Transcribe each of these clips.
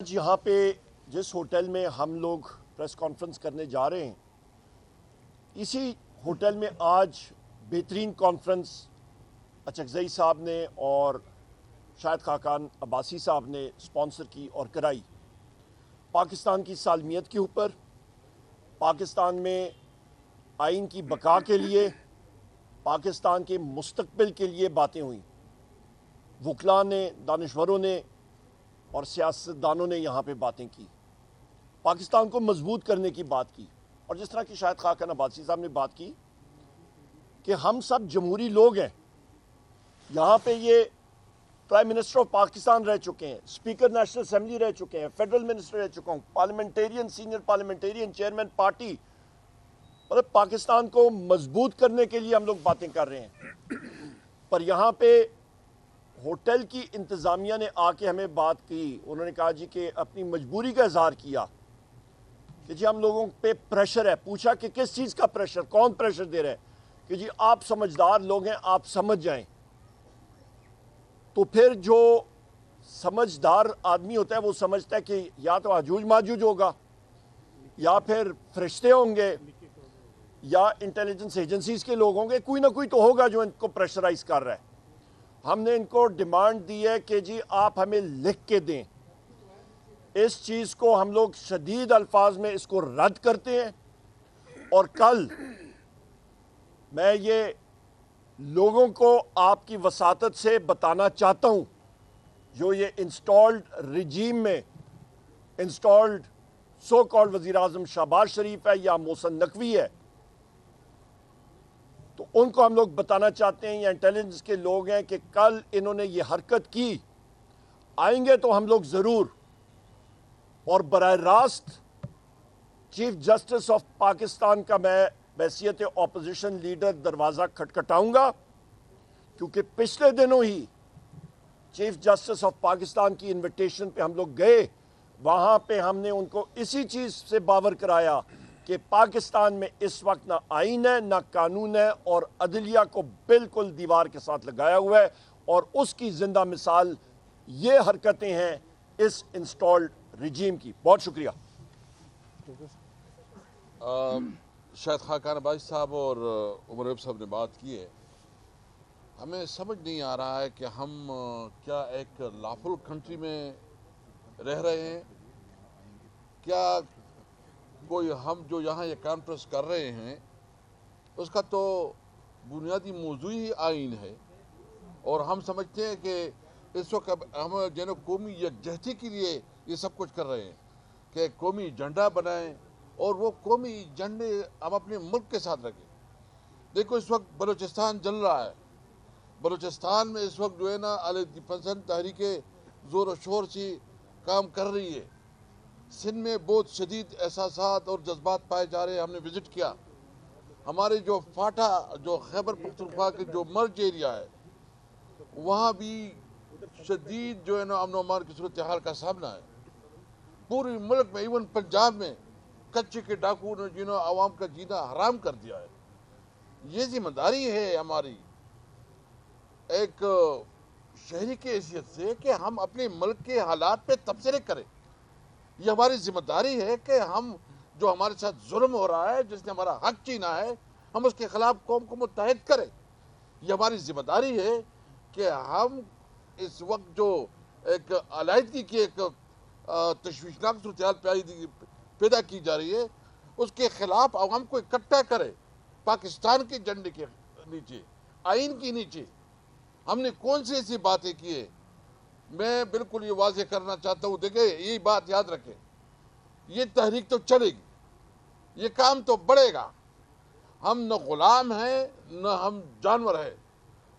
آج یہاں پہ جس ہوٹل میں ہم لوگ پریس کانفرنس کرنے جا رہے ہیں، اسی ہوٹل میں آج بہترین کانفرنس اچکزئی صاحب نے اور شاہد خاقان عباسی صاحب نے سپانسر کی اور کرائی۔ پاکستان کی سالمیت کے اوپر، پاکستان میں آئین کی بقا کے لیے، پاکستان کے مستقبل کے لیے باتیں ہوئیں۔ وکلاء نے، دانشوروں نے اور سیاستدانوں نے یہاں پہ باتیں کی، پاکستان کو مضبوط کرنے کی بات کی۔ اور جس طرح کہ شاہد خاقان عباسی صاحب نے بات کی کہ ہم سب جمہوری لوگ ہیں، یہاں پہ یہ پرائم منسٹر آف پاکستان رہ چکے ہیں، اسپیکر نیشنل اسمبلی رہ چکے ہیں، فیڈرل منسٹر رہ چکا ہوں، parliamentarian, senior parliamentarian, chairman party, مطلب پاکستان کو مضبوط کرنے کے لیے ہم لوگ باتیں کر رہے ہیں۔ پر یہاں پہ ہوٹل کی انتظامیہ نے آ کے ہمیں بات کی، انہوں نے کہا جی کہ اپنی مجبوری کا اظہار کیا کہ جی ہم لوگوں پہ پریشر ہے۔ پوچھا کہ کس چیز کا پریشر، کون پریشر دے رہا ہے؟ کہ جی آپ سمجھدار لوگ ہیں، آپ سمجھ جائیں۔ تو پھر جو سمجھدار آدمی ہوتا ہے وہ سمجھتا ہے کہ یا تو آجوج ماجوج ہوگا، یا پھر فرشتے ہوں گے، یا انٹیلیجنس ایجنسیز کے لوگ ہوں گے، کوئی نہ کوئی تو ہوگا جو ان کو پریشرائز کر رہا ہے۔ ہم نے ان کو ڈیمانڈ دی ہے کہ جی آپ ہمیں لکھ کے دیں، اس چیز کو ہم لوگ شدید الفاظ میں اس کو رد کرتے ہیں۔ اور کل میں یہ لوگوں کو آپ کی وساطت سے بتانا چاہتا ہوں، جو یہ انسٹالڈ رجیم میں انسٹالڈ سو کالڈ وزیر اعظم شہباز شریف ہے یا محسن نقوی ہے، تو ان کو ہم لوگ بتانا چاہتے ہیں، یا انٹیلیجنس کے لوگ ہیں، کہ کل انہوں نے یہ حرکت کی، آئیں گے تو ہم لوگ ضرور، اور براہ راست چیف جسٹس آف پاکستان کا میں بحیثیت اپوزیشن لیڈر دروازہ کھٹکھٹاؤں گا، کیونکہ پچھلے دنوں ہی چیف جسٹس آف پاکستان کی انویٹیشن پہ ہم لوگ گئے، وہاں پہ ہم نے ان کو اسی چیز سے باور کرایا کہ پاکستان میں اس وقت نہ آئین ہے، نہ قانون ہے، اور عدلیہ کو بالکل دیوار کے ساتھ لگایا ہوا ہے، اور اس کی زندہ مثال یہ حرکتیں ہیں اس انسٹالڈ رجیم کی۔ بہت شکریہ۔ شاہد خاقان عباسی صاحب اور عمر ایوب صاحب نے بات کی ہے، ہمیں سمجھ نہیں آ رہا ہے کہ ہم کیا ایک لافل کنٹری میں رہ رہے ہیں، کیا کوئی ہم جو یہاں یہ کانفرنس کر رہے ہیں اس کا تو بنیادی موضوع ہی آئین ہے، اور ہم سمجھتے ہیں کہ اس وقت ہم قومی یکجہتی کے لیے یہ سب کچھ کر رہے ہیں کہ قومی ایجنڈا بنائیں اور وہ قومی ایجنڈے ہم اپنے ملک کے ساتھ رکھیں۔ دیکھو اس وقت بلوچستان جل رہا ہے، بلوچستان میں اس وقت جو ہے نا علیحدگی پسند تحریکیں زور و شور سے کام کر رہی ہے، سندھ میں بہت شدید احساسات اور جذبات پائے جا رہے ہیں۔ ہم نے وزٹ کیا، ہمارے جو فاٹا، جو خیبر پختونخوا کے جو مرج ایریا ہے، وہاں بھی شدید جو ہے نا امن و امان کی صورتحال کا سامنا ہے۔ پوری ملک میں، ایون پنجاب میں کچے کے ڈاکو نے جنہوں عوام کا جینا حرام کر دیا ہے۔ یہ ذمہ داری ہے ہماری ایک شہری کی حیثیت سے کہ ہم اپنے ملک کے حالات پہ تبصرے کریں۔ یہ ہماری ذمہ داری ہے کہ ہم جو ہمارے ساتھ ظلم ہو رہا ہے، جس نے ہمارا حق چھینا ہے، ہم اس کے خلاف قوم کو متحد کریں۔ یہ ہماری ذمہ داری ہے کہ ہم اس وقت جو ایک علیحدگی کی ایک تشویشناک صورتحال پیدا کی جا رہی ہے، اس کے خلاف عوام کو اکٹھا کرے، پاکستان کے جھنڈے کے نیچے، آئین کے نیچے۔ ہم نے کون سی ایسی باتیں کی ہیں؟ میں بالکل یہ واضح کرنا چاہتا ہوں، دیکھیں یہی بات یاد رکھیں، یہ تحریک تو چلے گی، یہ کام تو بڑھے گا۔ ہم نہ غلام ہیں نہ ہم جانور ہیں،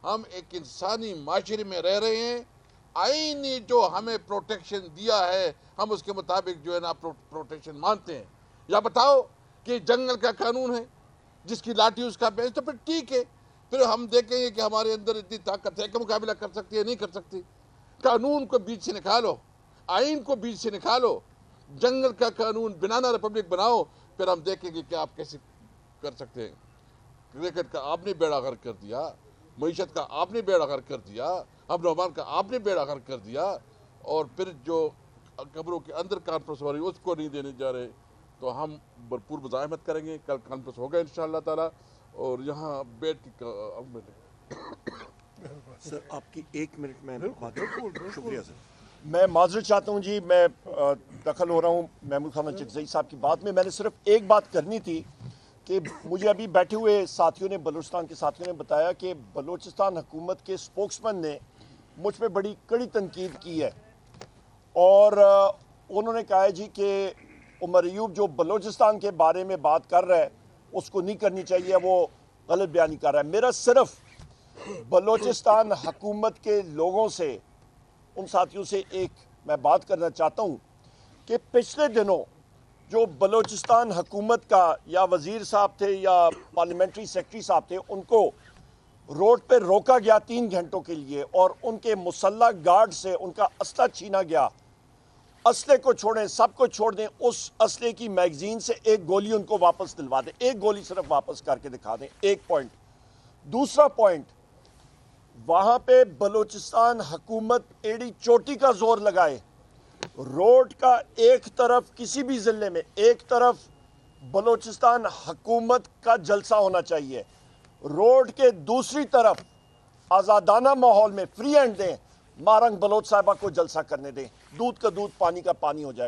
ہم ایک انسانی معاشرے میں رہ رہے ہیں۔ آئینی جو ہمیں پروٹیکشن دیا ہے، ہم اس کے مطابق جو ہے نا پروٹیکشن مانتے ہیں۔ یا بتاؤ کہ جنگل کا قانون ہے، جس کی لاٹھی اس کا بیچ، تو پھر ٹھیک ہے، پھر ہم دیکھیں گے کہ ہمارے اندر اتنی طاقت ہے کہ مقابلہ کر سکتی ہے، نہیں کر سکتی۔ قانون کو بیچ سے نکالو، آئین کو بیچ سے نکالو، جنگل کا قانون بنانا ریپبلک بناؤ، پھر ہم دیکھیں گے کہ آپ کیسے کر سکتے ہیں۔ کرکٹ کا آپ نے بیڑا غرق کر دیا، معیشت کا آپ نے بیڑا غرق کر دیا، امن و امان کا آپ نے بیڑا غرق کر دیا، اور پھر جو قبروں کے اندر کانفرنس ہو رہی ہے اس کو نہیں دینے جا رہے. تو ہم بھرپور مزاحمت کریں گے. کل کانفرنس ہوگا انشاءاللہ تعالیٰ, اور یہاں بیٹھ کے سر آپ کی 1 منٹ میں بات. شکریہ سر. میں معذرت چاہتا ہوں جی, میں دخل ہو رہا ہوں محمود خان اچکزئی صاحب کی بات میں. میں نے صرف ایک بات کرنی تھی کہ مجھے ابھی بیٹھے ہوئے ساتھیوں نے, بلوچستان کے ساتھیوں نے بتایا کہ بلوچستان حکومت کے سپوکسمین نے مجھ پہ بڑی کڑی تنقید کی ہے, اور انہوں نے کہا ہے جی کہ عمر ایوب جو بلوچستان کے بارے میں بات کر رہا ہے اس کو نہیں کرنی چاہیے, وہ غلط بیانی کر رہا ہے. میرا صرف بلوچستان حکومت کے لوگوں سے, ان ساتھیوں سے ایک میں بات کرنا چاہتا ہوں کہ پچھلے دنوں جو بلوچستان حکومت کا یا وزیر صاحب تھے یا پارلیمنٹری سیکرٹری صاحب تھے, ان کو روڈ پہ روکا گیا 3 گھنٹوں کے لیے, اور ان کے مسلح گارڈ سے ان کا اسلحہ چھینا گیا. اسلحے کو چھوڑیں, سب کو چھوڑ دیں, اس اسلحے کی میگزین سے ایک گولی ان کو واپس دلوا دیں, ایک گولی صرف واپس کر کے دکھا دیں. ایک پوائنٹ. دوسرا پوائنٹ, وہاں پہ بلوچستان حکومت ایڑی چوٹی کا زور لگائے. روڈ کا ایک طرف کسی بھی ضلع میں ایک طرف بلوچستان حکومت کا جلسہ ہونا چاہیے, روڈ کے دوسری طرف آزادانہ ماحول میں فری ہینڈ دیں, مارنگ بلوچ صاحبہ کو جلسہ کرنے دیں. دودھ کا دودھ, پانی کا پانی ہو جائے گا.